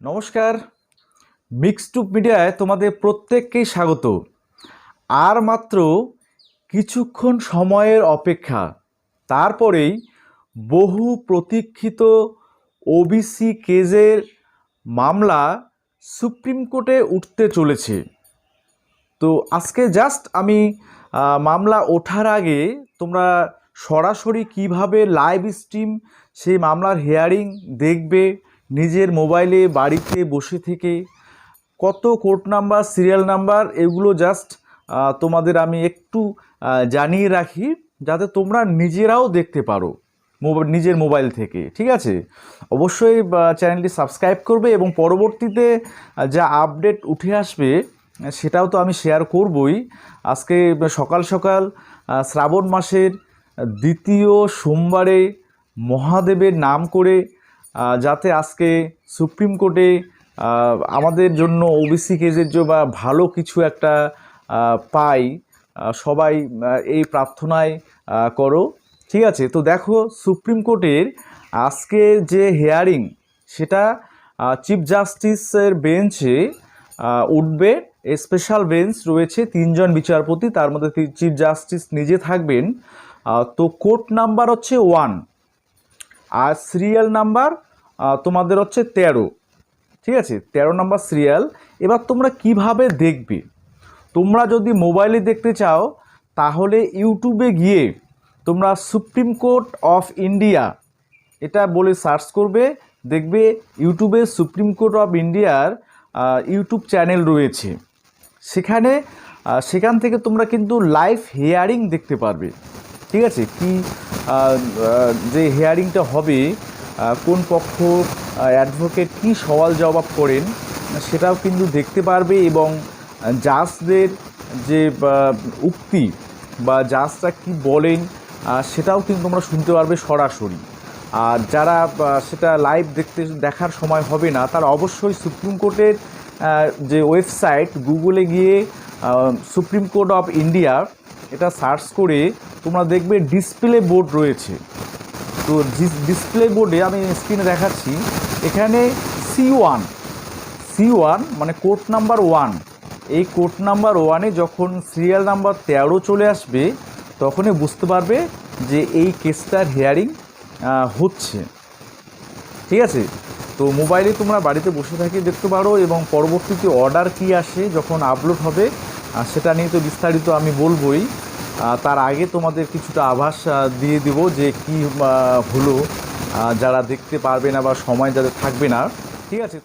নমস্কার। মিক্সড মিডিয়ায় তোমাদের প্রত্যেককেই স্বাগত। আর মাত্র কিছুক্ষণ সময়ের অপেক্ষা, তারপরেই বহু প্রতীক্ষিত ওবিসি কেজের মামলা সুপ্রিম কোর্টে উঠতে চলেছে। তো আজকে জাস্ট আমি মামলা ওঠার আগে তোমরা সরাসরি কিভাবে লাইভ স্ট্রিম সেই মামলার হিয়ারিং দেখবে নিজের মোবাইলে বাড়িতে বসে থেকে, কত কোর্ট নাম্বার, সিরিয়াল নাম্বার, এগুলো জাস্ট তোমাদের আমি একটু জানিয়ে রাখি, যাতে তোমরা নিজেরাও দেখতে পারো নিজের মোবাইল থেকে। ঠিক আছে, অবশ্যই চ্যানেলটি সাবস্ক্রাইব করবে এবং পরবর্তীতে যা আপডেট উঠে আসবে সেটাও তো আমি শেয়ার করবই। আজকে সকাল সকাল শ্রাবণ মাসের দ্বিতীয় সোমবারে মহাদেবের নাম করে যাতে আজকে সুপ্রিম কোর্টে আমাদের জন্য ওবিসি কেজের জন্য বা ভালো কিছু একটা পাই, সবাই এই প্রার্থনায় করো। ঠিক আছে, তো দেখো সুপ্রিম কোর্টের আজকে যে হিয়ারিং সেটা চিফ জাস্টিসের বেঞ্চে উঠবে। স্পেশাল বেঞ্চ রয়েছে 3 জন বিচারপতি, তার মধ্যে চিফ জাস্টিস নিজে থাকবেন। তো কোর্ট নাম্বার হচ্ছে 1 আর সিরিয়াল নাম্বার তোমাদের হচ্ছে 13। ঠিক আছে, 13 নাম্বার সিরিয়াল। এবার তোমরা কিভাবে দেখবে? তোমরা যদি মোবাইলে দেখতে চাও তাহলে ইউটিউবে গিয়ে তোমরা সুপ্রিম কোর্ট অফ ইন্ডিয়া এটা বলে সার্চ করবে, দেখবে ইউটিউবে সুপ্রিম কোর্ট অফ ইন্ডিয়ার ইউটিউব চ্যানেল রয়েছে। সেখান থেকে তোমরা কিন্তু লাইভ হিয়ারিং দেখতে পারবে। ঠিক আছে, কি যে হিয়ারিংটা হবে, কোন পক্ষ অ্যাডভোকেট কী সওয়াল জবাব করেন সেটাও কিন্তু দেখতে পারবে, এবং জাজদের যে উক্তি বা জাজরা কী বলেন সেটাও কিন্তু তোমরা শুনতে পারবে সরাসরি। আর যারা সেটা লাইভ দেখার সময় হবে না, তারা অবশ্যই সুপ্রিম কোর্টের যে ওয়েবসাইট গুগলে গিয়ে সুপ্রিম কোর্ট অফ ইন্ডিয়া এটা সার্চ করে তোমরা দেখবে ডিসপ্লে বোর্ড রয়েছে। তো ডিসপ্লে বোর্ডে আমি স্ক্রিনে দেখাচ্ছি, এখানে C1 মানে কোর্ট নাম্বার 1, এই কোর্ট নাম্বার 1-এ যখন সিরিয়াল নাম্বার 13 চলে আসবে তখনই বুঝতে পারবে যে এই কেসটার হিয়ারিং হচ্ছে। ঠিক আছে, তো মোবাইলে তোমরা বাড়িতে বসে থেকে দেখতে পারো, এবং পরবর্তীতে অর্ডার কী আসে যখন আপলোড হবে সেটা নিয়ে তো বিস্তারিত আমি বলবই। তার আগে তোমাদের কিছুটা আভাস দিয়ে দেব যে কী হলো, যারা দেখতে পারবে না বা সময় যাদের থাকবে না। ঠিক আছে।